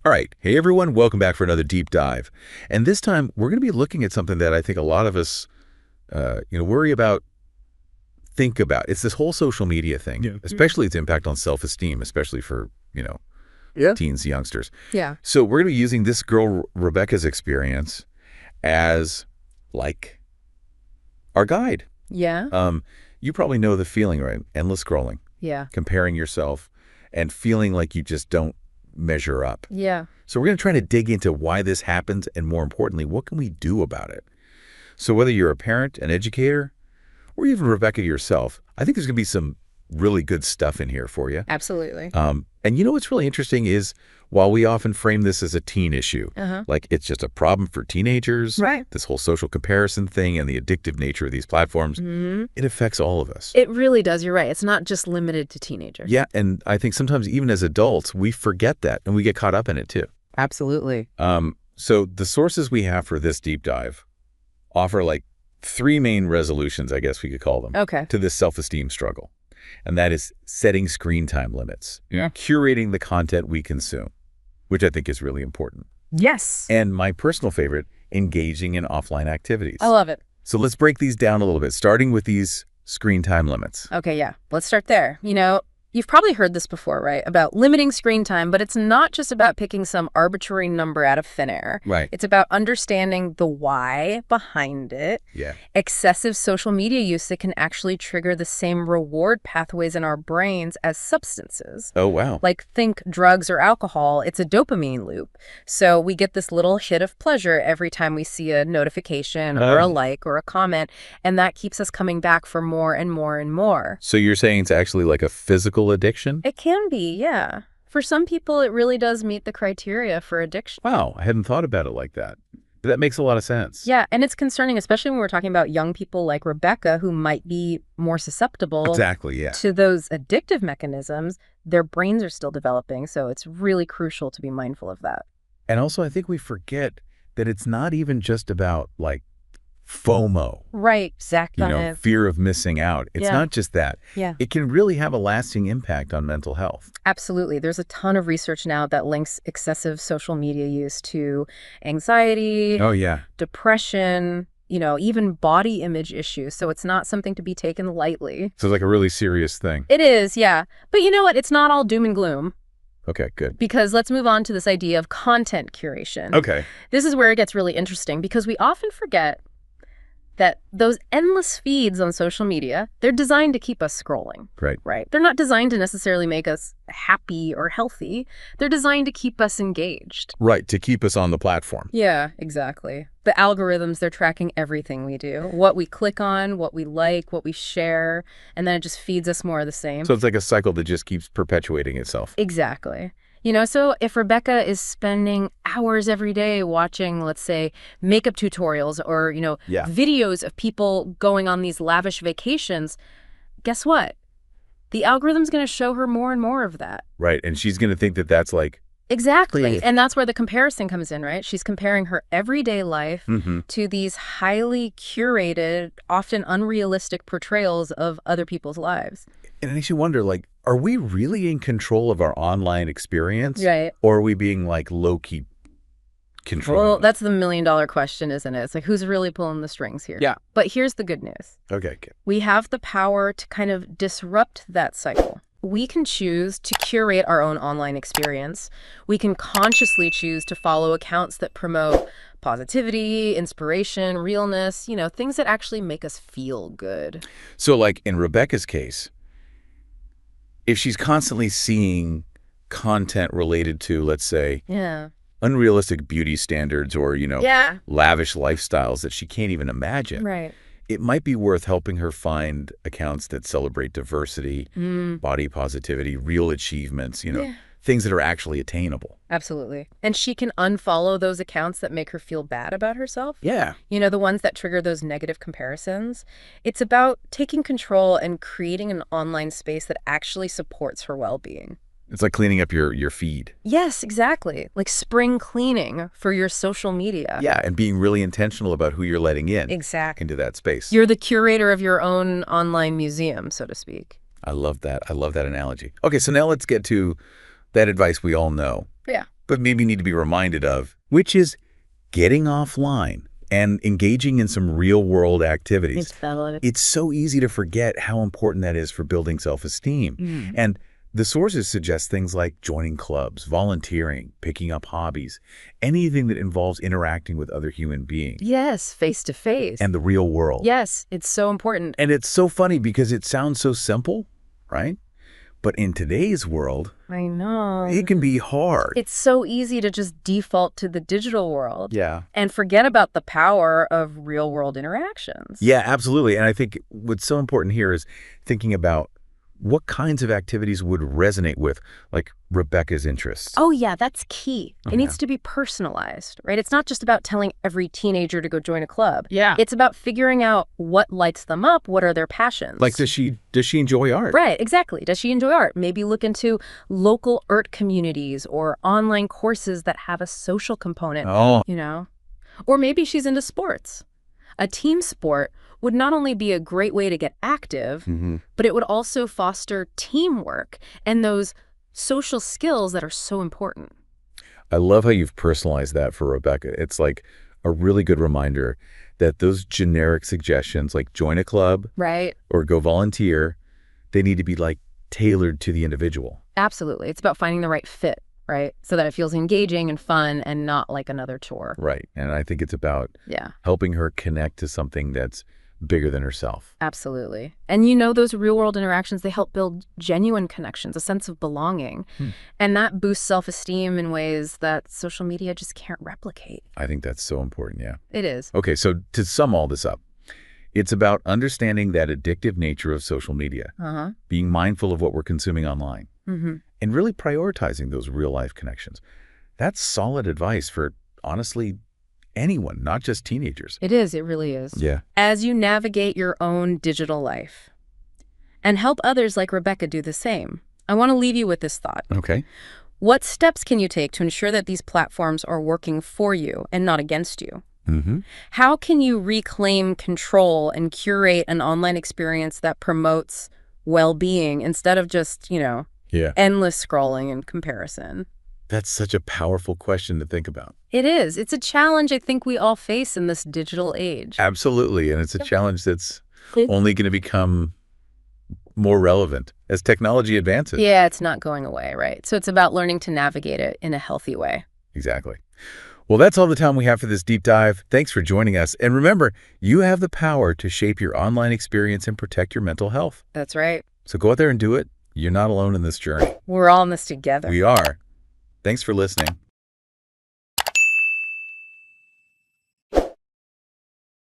All right. Hey, everyone. Welcome back for another deep dive. And this time, we're going to be looking at something that I think a lot of us, worry about, think about. It's this whole social media thing, especially its impact on self-esteem, especially for, teens, youngsters. Yeah. So we're going to be using this girl, Rebecca's experience as, like, our guide. Yeah. You probably know the feeling, right? Endless scrolling. Yeah. Comparing yourself and feeling like you just don't measure up. Yeah. So we're going to try to dig into why this happens and, more importantly, what can we do about it? So whether you're a parent, an educator, or even Rebecca yourself, I think there's going to be some really good stuff in here for you. Absolutely. And what's really interesting is while we often frame this as a teen issue, like it's just a problem for teenagers, right? This whole social comparison thing and the addictive nature of these platforms, it affects all of us. It really does. You're right. It's not just limited to teenagers. Yeah. And I think sometimes even as adults, we forget that and we get caught up in it too. Absolutely. So the sources we have for this deep dive offer like three main resolutions, I guess we could call them, to this self-esteem struggle. And that is setting screen time limits, curating the content we consume, which I think is really important. Yes. And my personal favorite, engaging in offline activities. I love it. So let's break these down a little bit, starting with these screen time limits. Okay, yeah. Let's start there. You've probably heard this before, right? About limiting screen time, but it's not just about picking some arbitrary number out of thin air. Right. It's about understanding the why behind it. Yeah. Excessive social media use that can actually trigger the same reward pathways in our brains as substances. Oh, wow. Like think drugs or alcohol, it's a dopamine loop. So we get this little hit of pleasure every time we see a notification or a like or a comment, and that keeps us coming back for more and more and more. So you're saying it's actually like a physical addiction? It can be, yeah. For some people, it really does meet the criteria for addiction. Wow, I hadn't thought about it like that. But that makes a lot of sense. Yeah, and it's concerning, especially when we're talking about young people like Rebecca, who might be more susceptible to those addictive mechanisms. Their brains are still developing, so it's really crucial to be mindful of that. And also, I think we forget that it's not even just about, like, FOMO. Right, exactly. Fear of missing out. It's not just that. Yeah. It can really have a lasting impact on mental health. Absolutely. There's a ton of research now that links excessive social media use to anxiety, depression, even body image issues. So it's not something to be taken lightly. So it's like a really serious thing. It is, yeah. But you know what? It's not all doom and gloom. Okay, good. Because let's move on to this idea of content curation. Okay. This is where it gets really interesting because we often forget that those endless feeds on social media, they're designed to keep us scrolling. Right. They're not designed to necessarily make us happy or healthy. They're designed to keep us engaged. Right, to keep us on the platform. Yeah, exactly. The algorithms, they're tracking everything we do. What we click on, what we like, what we share, and then it just feeds us more of the same. So it's like a cycle that just keeps perpetuating itself. Exactly. So if Rebecca is spending hours every day watching, let's say, makeup tutorials or, videos of people going on these lavish vacations, guess what? The algorithm's going to show her more and more of that. Right. And she's going to think that that's like... Exactly. And that's where the comparison comes in, right? She's comparing her everyday life to these highly curated, often unrealistic portrayals of other people's lives. And it makes you wonder, like, are we really in control of our online experience? Right. Or are we being, like, low-key controlled? Well, that's the million-dollar question, isn't it? It's like, who's really pulling the strings here? Yeah. But here's the good news. Okay, good. We have the power to kind of disrupt that cycle. We can choose to curate our own online experience. We can consciously choose to follow accounts that promote positivity, inspiration, realness, things that actually make us feel good. So, like, in Rebecca's case, if she's constantly seeing content related to, let's say, unrealistic beauty standards or, lavish lifestyles that she can't even imagine, right, it might be worth helping her find accounts that celebrate diversity, body positivity, real achievements, things that are actually attainable. Absolutely. And she can unfollow those accounts that make her feel bad about herself. Yeah. The ones that trigger those negative comparisons. It's about taking control and creating an online space that actually supports her well-being. It's like cleaning up your feed. Yes, exactly. Like spring cleaning for your social media. Yeah, and being really intentional about who you're letting in. Exactly. Into that space. You're the curator of your own online museum, so to speak. I love that. I love that analogy. Okay, so now let's get to that advice we all know. Yeah. but maybe need to be reminded of, which is getting offline and engaging in some real-world activities. It's valid. It's so easy to forget how important that is for building self-esteem. And the sources suggest things like joining clubs, volunteering, picking up hobbies, anything that involves interacting with other human beings. Yes, face-to-face. And the real world. Yes, it's so important. And it's so funny because it sounds so simple, right? But in today's world, I know. it can be hard. It's so easy to just default to the digital world. Yeah. And forget about the power of real-world interactions. Yeah, absolutely. And I think what's so important here is thinking about what kinds of activities would resonate with, like, Rebecca's interests. Oh, yeah, that's key. It needs to be personalized, right? It's not just about telling every teenager to go join a club. Yeah. It's about figuring out what lights them up, what are their passions. Like, does she enjoy art? Right, exactly. Does she enjoy art? Maybe look into local art communities or online courses that have a social component, you know? Or maybe she's into sports. A team sport would not only be a great way to get active, but it would also foster teamwork and those social skills that are so important. I love how you've personalized that for Rebecca. It's like a really good reminder that those generic suggestions, like join a club, right, or go volunteer, they need to be like tailored to the individual. Absolutely. It's about finding the right fit, right? So that it feels engaging and fun and not like another chore. Right. And I think it's about helping her connect to something that's bigger than herself. Absolutely. And you know, those real-world interactions, they help build genuine connections, a sense of belonging. And that boosts self-esteem in ways that social media just can't replicate. I think that's so important, yeah. It is. Okay, so to sum all this up, it's about understanding that addictive nature of social media, being mindful of what we're consuming online, and really prioritizing those real-life connections. That's solid advice for, honestly, anyone, not just teenagers. It is. It really is. Yeah. As you navigate your own digital life and help others like Rebecca do the same, I want to leave you with this thought. Okay. What steps can you take to ensure that these platforms are working for you and not against you? How can you reclaim control and curate an online experience that promotes well-being instead of just, you know, endless scrolling and comparison? That's such a powerful question to think about. It is. It's a challenge I think we all face in this digital age. Absolutely. And it's a challenge that's only going to become more relevant as technology advances. Yeah, it's not going away, right? So it's about learning to navigate it in a healthy way. Exactly. Well, that's all the time we have for this deep dive. Thanks for joining us. And remember, you have the power to shape your online experience and protect your mental health. That's right. So go out there and do it. You're not alone in this journey. We're all in this together. We are. Thanks for listening.